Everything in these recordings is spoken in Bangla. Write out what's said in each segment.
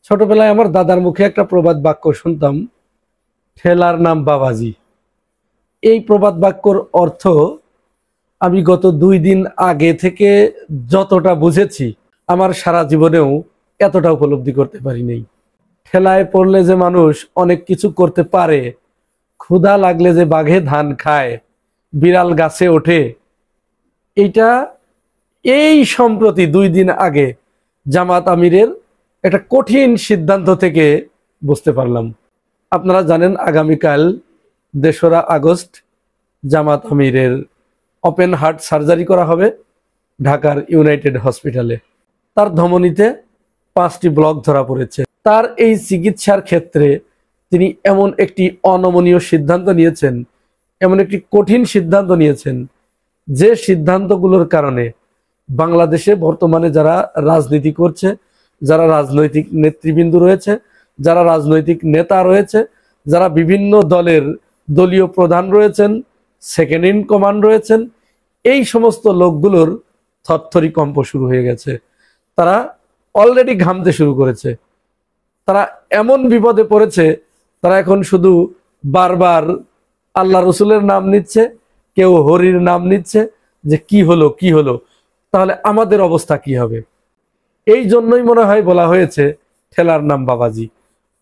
ছোটবেলায় আমার দাদার মুখে একটা প্রবাদ বাক্য শুনতাম, ঠেলার নাম বাবাজি। এই প্রবাদ বাক্যর অর্থ আমি গত 2 দিন আগে থেকে যতটা বুঝেছি, আমার সারা জীবনেও এতটা উপলব্ধি করতে পারিনি। ঠেলায় পড়লে যে মানুষ অনেক কিছু করতে পারে, ক্ষুধা লাগলে যে বাঘে ধান খায়, বিড়াল গাছে ওঠে, এইটা এই সম্প্রতি 2 দিন আগে জামাত আমিরের একটা কঠিন সিদ্ধান্ত থেকে বুঝতে পারলাম। আপনারা জানেন আগামীকাল 3রা আগস্ট জামাত আমিরের ওপেন হার্ট সার্জারি করা হবে ঢাকার ইউনাইটেড হসপিটালে। তার ধমনীতে 5টি ব্লক ধরা পড়েছে। তার এই চিকিৎসার ক্ষেত্রে তিনি এমন একটি অনমনীয় সিদ্ধান্ত নিয়েছেন, এমন একটি কঠিন সিদ্ধান্ত নিয়েছেন, যে সিদ্ধান্তগুলোর কারণে বাংলাদেশে বর্তমানে যারা রাজনীতি করছে, যারা রাজনৈতিক নেতৃবৃন্দ রয়েছে, যারা রাজনৈতিক নেতা রয়েছে, যারা বিভিন্ন দলের দলীয় প্রধান রয়েছেন, সেকেন্ড ইন কমান্ড রয়েছেন, এই সমস্ত লোকগুলোর থরথরি কম্প শুরু হয়ে গেছে। তারা অলরেডি ঘামতে শুরু করেছে। তারা এমন বিপদে পড়েছে, তারা এখন শুধু বারবার আল্লাহ রসুলের নাম নিচ্ছে, কেউ হরির নাম নিচ্ছে, যে কি হলো কি হলো, তাহলে আমাদের অবস্থা কি হবে। এই জন্যই মনে হয় বলা হয়েছে ঠেলার নাম বাবাজি।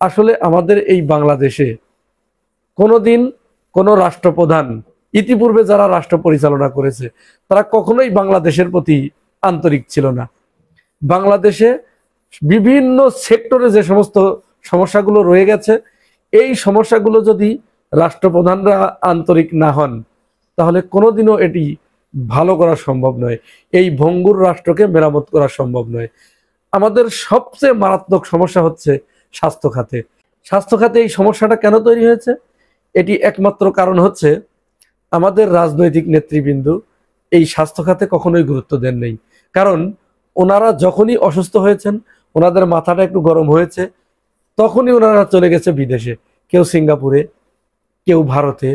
আসলে আমাদের এই বাংলাদেশে কোনোদিন কোনো রাষ্ট্রপ্রধান, ইতিপূর্বে যারা রাষ্ট্র পরিচালনা করেছে, তারা কখনোই বাংলাদেশের প্রতি আন্তরিক ছিল না। বাংলাদেশে বিভিন্ন সেক্টরে যে সমস্ত সমস্যাগুলো রয়ে গেছে, এই সমস্যাগুলো যদি রাষ্ট্রপ্রধানরা আন্তরিক না হন, তাহলে কোনোদিনও এটি ভালো করা সম্ভব নয়। এই ভঙ্গুর রাষ্ট্রকে মেরামত করা সম্ভব নয়। আমাদের সবচেয়ে মারাত্মক সমস্যা হচ্ছে স্বাস্থ্য খাতে। স্বাস্থ্য খাতে এই সমস্যাটা কেন তৈরি হয়েছে? এটি একমাত্র কারণ হচ্ছে আমাদের রাজনৈতিক নেতৃবৃন্দ এই স্বাস্থ্য খাতে কখনোই গুরুত্ব দেন নাই। কারণ ওনারা যখনই অসুস্থ হয়েছেন, ওনাদের মাথাটা একটু গরম হয়েছে, তখনই ওনারা চলে গেছে বিদেশে। কেউ সিঙ্গাপুরে, কেউ ভারতে,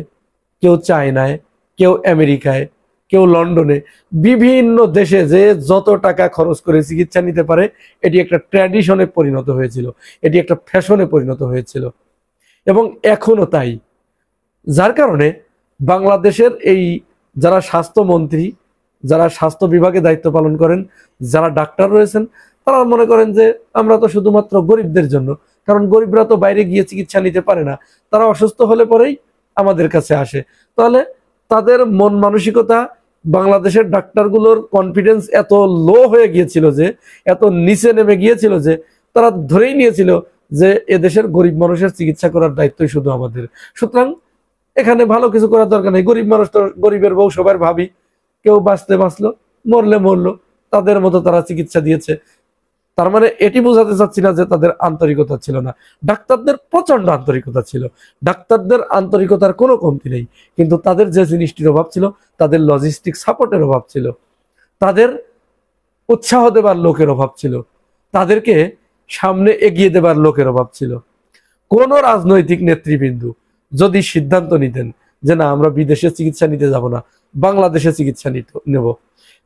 কেউ চায়নায়, কেউ আমেরিকায়, কেউ লন্ডনে, বিভিন্ন দেশে যে যত টাকা খরচ করে চিকিৎসা নিতে পারে, এটি একটা ট্র্যাডিশনে পরিণত হয়েছিল, এটি একটা ফ্যাশনে পরিণত হয়েছিল, এবং এখনো তাই। যার কারণে বাংলাদেশের এই যারা স্বাস্থ্যমন্ত্রী, যারা স্বাস্থ্য বিভাগে দায়িত্ব পালন করেন, যারা ডাক্তার রয়েছেন, তারা মনে করেন যে আমরা তো শুধুমাত্র গরিবদের জন্য, কারণ গরিবরা তো বাইরে গিয়ে চিকিৎসা নিতে পারে না, তারা অসুস্থ হলে পরেই আমাদের কাছে আসে। তাহলে তাদের মন মানসিকতা, বাংলাদেশের ডাক্তারগুলোর কনফিডেন্স এত লো হয়ে গিয়েছিল, যে এত নিচে নেমে গিয়েছিল, যে তারা ধরেই নিয়েছিল যে এদেশের গরিব মানুষের চিকিৎসা করার দায়িত্বই শুধু আমাদের। সুতরাং এখানে ভালো কিছু করার দরকার নেই। গরিব মানুষ তো গরিবের বউ সবার ভাবি, কেউ বাঁচতে বাঁচলো, মরলে মরলো, তাদের মতো তারা চিকিৎসা দিয়েছে। তার মানে এটি বোঝাতে চাচ্ছি না যে তাদের আন্তরিকতা ছিল না। ডাক্তারদের প্রচন্ড আন্তরিকতা ছিল, ডাক্তারদের আন্তরিকতার কোনো কমতি নেই, কিন্তু তাদের যে জিনিসটির অভাব ছিল, তাদের লজিস্টিক সাপোর্টের অভাব ছিল, তাদের উৎসাহ দেবার লোকের অভাব ছিল, তাদেরকে সামনে এগিয়ে দেবার লোকের অভাব ছিল। কোন রাজনৈতিক নেতৃবৃন্দ যদি সিদ্ধান্ত নিতেন যে না, আমরা বিদেশে চিকিৎসা নিতে যাব না, বাংলাদেশে চিকিৎসা নেব,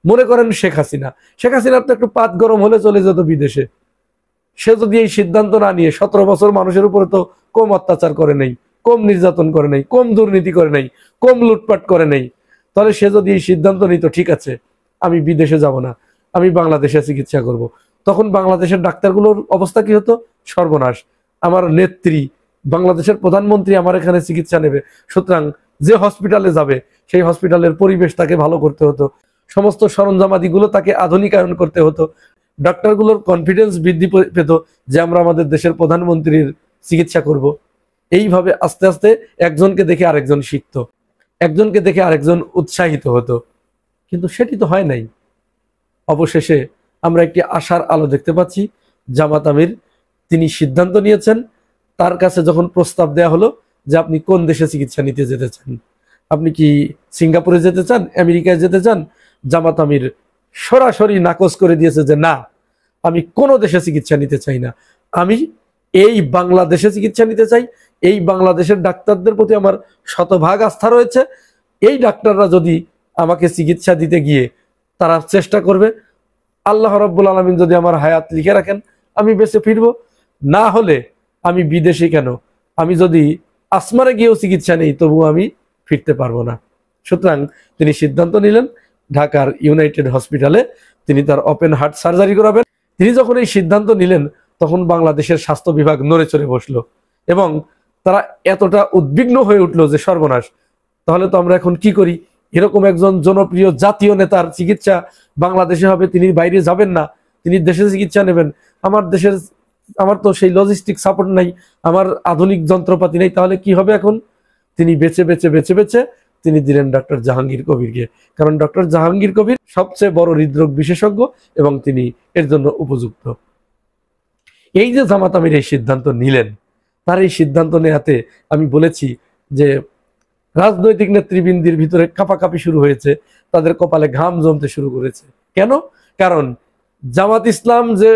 মনে করেন শেখ হাসিনার তো একটু পাত গরম হলে চলে যেত বিদেশে। সে যদি এই সিদ্ধান্ত না নিয়ে 17 বছর মানুষের উপরে তো কম অত্যাচার করে নেই, কম নির্যাতন করে নেই, কম দুর্নীতি করে নেই, কম লুটপাট করে নেই, তাহলে সে যদি এই সিদ্ধান্ত নিত ঠিক আছে আমি বিদেশে যাব না, আমি বাংলাদেশে চিকিৎসা করব, তখন বাংলাদেশের ডাক্তারগুলোর অবস্থা কি হতো? সর্বনাশ। আমার নেত্রী, বাংলাদেশের প্রধানমন্ত্রী আমার এখানে চিকিৎসা নেবে, সুতরাং যে হসপিটালে যাবে সেই হসপিটালের পরিবেশ তাকে ভালো করতে হতো, সমস্ত সরঞ্জামাদিগুলো তাকে আধুনিকায়ন করতে হতো, ডাক্তারগুলোর কনফিডেন্স বৃদ্ধি পেত যে আমরা আমাদের দেশের প্রধানমন্ত্রীর চিকিৎসা করব। এইভাবে আস্তে আস্তে একজনকে দেখে আরেকজন শিখতো, একজনকে দেখে আরেকজন উৎসাহিত হতো। কিন্তু সেটি তো হয় নাই। অবশেষে আমরা একটি আশার আলো দেখতে পাচ্ছি। জামাত আমির তিনি সিদ্ধান্ত নিয়েছেন, তার কাছে যখন প্রস্তাব দেয়া হলো যে আপনি কোন দেশে চিকিৎসা নিতে যেতে চান, আপনি কি সিঙ্গাপুরে যেতে চান, আমেরিকায় যেতে চান, জামাত আমির সরাসরি নাকচ করে দিয়েছে যে না, আমি কোনো দেশে চিকিৎসা নিতে চাই না, আমি এই বাংলাদেশে চিকিৎসা নিতে চাই। এই বাংলাদেশের ডাক্তারদের প্রতি আমার শতভাগ আস্থা রয়েছে। এই ডাক্তাররা যদি আমাকে চিকিৎসা দিতে গিয়ে তারা চেষ্টা করবে, আল্লাহ রাব্বুল আলামিন যদি আমার হায়াত লিখে রাখেন, আমি বেঁচে ফিরবো, না হলে আমি বিদেশে কেন, আমি যদি আসমানে গিয়েও চিকিৎসা নেই তবু আমি ফিরতে পারবো না। সুতরাং তিনি সিদ্ধান্ত নিলেন ঢাকার ইউনাইটেড হসপিটালে তিনি তার ওপেন হার্ট সার্জারি করাবেন। তিনি যখন এই সিদ্ধান্ত নিলেন তখন বাংলাদেশের স্বাস্থ্য বিভাগ নড়ে চড়ে বসলো এবং তারা এতটা উদ্বিগ্ন হয়ে উঠলো যে সর্বনাশ, তাহলে তো আমরা এখন কি করি? এরকম একজন জনপ্রিয় জাতীয় নেতার চিকিৎসা বাংলাদেশে হবে, তিনি বাইরে যাবেন না, তিনি দেশে চিকিৎসা নেবেন। আমার তো সেই লজিস্টিক সাপোর্ট নাই, আমার আধুনিক যন্ত্রপাতি নেই, তাহলে কি হবে এখন? তিনি বেছে বেছে বেছে বেছে তিনি দিলেন ডক্টর জাহাঙ্গীর কবিরকে, কারণ ডক্টর জাহাঙ্গীর কবির সবচেয়ে বড় হৃদরোগ বিশেষজ্ঞ এবং তিনি এর জন্য উপযুক্ত। এই যে জামাত আমির এই সিদ্ধান্ত নিলেন, তার এই সিদ্ধান্ত নেওয়াতে আমি বলেছি যে রাজনৈতিক নেতৃবৃন্দের ভিতরে কাঁপাকাঁপি শুরু হয়েছে, তাদের কপালে ঘাম জমতে শুরু করেছে। কেন? কারণ জামাত ইসলাম যে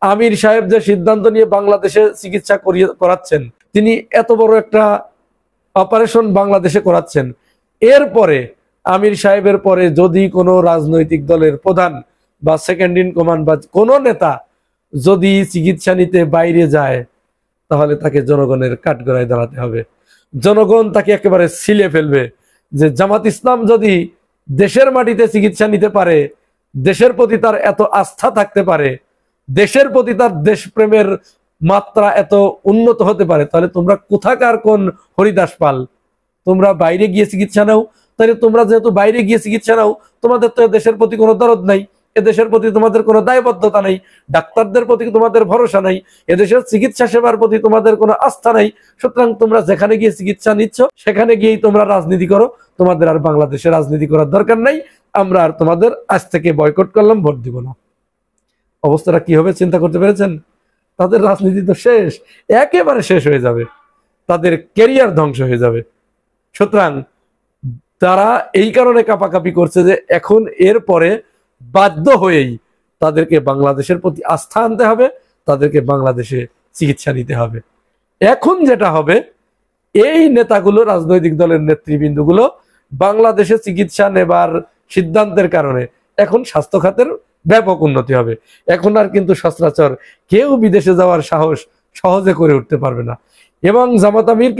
আমির সাহেব যে সিদ্ধান্ত নিয়ে বাংলাদেশে চিকিৎসা করাচ্ছেন, তিনি এত বড় একটা অপারেশন বাংলাদেশে করাচ্ছেন, এরপরে আমির সাহেবের পরে যদি কোনো রাজনৈতিক দলের প্রধান বা সেকেন্ড ইন কমান্ড বা কোনো নেতা যদি চিকিৎসা নিতে বাইরে যায়, তাহলে তাকে জনগণের কাঠগড়ায় দাঁড়াতে হবে। জনগণ তাকে একেবারে ছিলে ফেলবে যে জামাত ইসলাম যদি দেশের মাটিতে চিকিৎসা নিতে পারে, দেশের প্রতি তার এত আস্থা থাকতে পারে, দেশের প্রতি তার দেশপ্রেমের মাত্রা এত উন্নত হতে পারে, তাহলে তোমরা কোথাকার কোন হরিদাস পাল? তোমরা বাইরে গিয়ে চিকিৎসা নাও। তাহলে তোমরা যেহেতু বাইরে গিয়ে চিকিৎসা নাও, তোমাদের তো দেশের প্রতি কোনো দরদ নাই, এদেশের প্রতি তোমাদের কোনো দায়বদ্ধতা নাই, ডাক্তারদের প্রতি তোমাদের ভরসা নাই, এদেশের চিকিৎসা সেবার প্রতি তোমাদের কোনো আস্থা নাই। সুতরাং তোমরা যেখানে গিয়ে চিকিৎসা নিচ্ছ সেখানে গিয়েই তোমরা রাজনীতি করো, তোমাদের আর বাংলাদেশে রাজনীতি করার দরকার নাই, আমরা আর তোমাদের আজ থেকে বয়কট করলাম, ভোট দিব না। অবস্থাটা কি হবে চিন্তা করতে পেরেছেন? তাদের রাজনীতি তো শেষ, একেবারে শেষ হয়ে যাবে, তাদের ক্যারিয়ার ধ্বংস হয়ে যাবে। সুতরাং তারা এই কারণে কাঁপাকাঁপি করছে যে এখন এর পরে বাধ্য হয়েই তাদেরকে বাংলাদেশের প্রতি আস্থা আনতে হবে, তাদেরকে বাংলাদেশে চিকিৎসা নিতে হবে। এখন যেটা হবে, এই নেতাগুলো, রাজনৈতিক দলের নেতৃবৃন্দগুলো বাংলাদেশে চিকিৎসা নেবার সিদ্ধান্তের কারণে এখন স্বাস্থ্য খাতের ব্যাপক উন্নতি হবে। এখন আর কিন্তু সচরাচর কেউ বিদেশে যাওয়ার সাহস সহজে করে উঠতে পারবে না। এবং জামাত আমির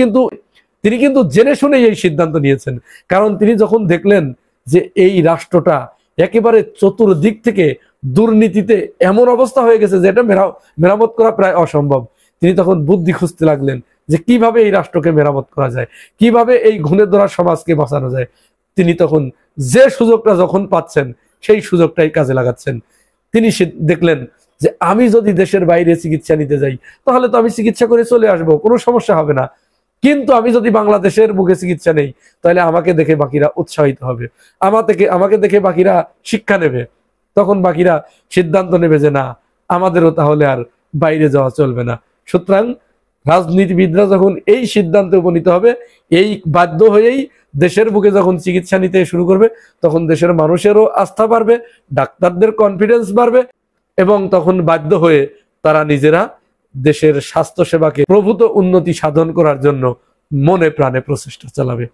তিনি কিন্তু জেনে শুনেই এই সিদ্ধান্ত নিয়েছেন, কারণ তিনি যখন দেখলেন যে এই রাষ্ট্রটা একেবারে চতুর্দিক থেকে দুর্নীতিতে এমন অবস্থা হয়ে গেছে যে এটা মেরামত করা প্রায় অসম্ভব, তিনি তখন বুদ্ধি খুঁজতে লাগলেন যে কিভাবে এই রাষ্ট্রকে মেরামত করা যায়, কিভাবে এই ঘুণে ধরা সমাজকে বাঁচানো যায়। তিনি তখন যে সুযোগটা যখন পাচ্ছেন সেই সুযোগটাই কাজে লাগাচ্ছেন। তিনি দেখলেন যে আমি যদি দেশের বাইরে চিকিৎসা নিতে যাই তাহলে তো আমি চিকিৎসা করে চলে আসবো, কোনো সমস্যা হবে না। কিন্তু আমি যদি বাংলাদেশের বুকে চিকিৎসা নেই তাহলে আমাকে দেখে বাকিরা উৎসাহিত হবে, আমাকে দেখে বাকিরা শিক্ষা নেবে, তখন বাকিরা সিদ্ধান্ত নেবে যে না, আমাদেরও তাহলে আর বাইরে যাওয়া চলবে না। সুতরাং রাজনীতিবিদরা যখন এই সিদ্ধান্তে উপনীত হবে, এই বাধ্য হয়েই দেশের বুকে যখন চিকিৎসা নিতে শুরু করবে, তখন দেশের মানুষেরও আস্থা বাড়বে, ডাক্তারদের কনফিডেন্স বাড়বে এবং তখন বাধ্য হয়ে তারা নিজেরা দেশের স্বাস্থ্য সেবাকে প্রভূত উন্নতি সাধন করার জন্য মনে প্রাণে প্রচেষ্টা চালাবে।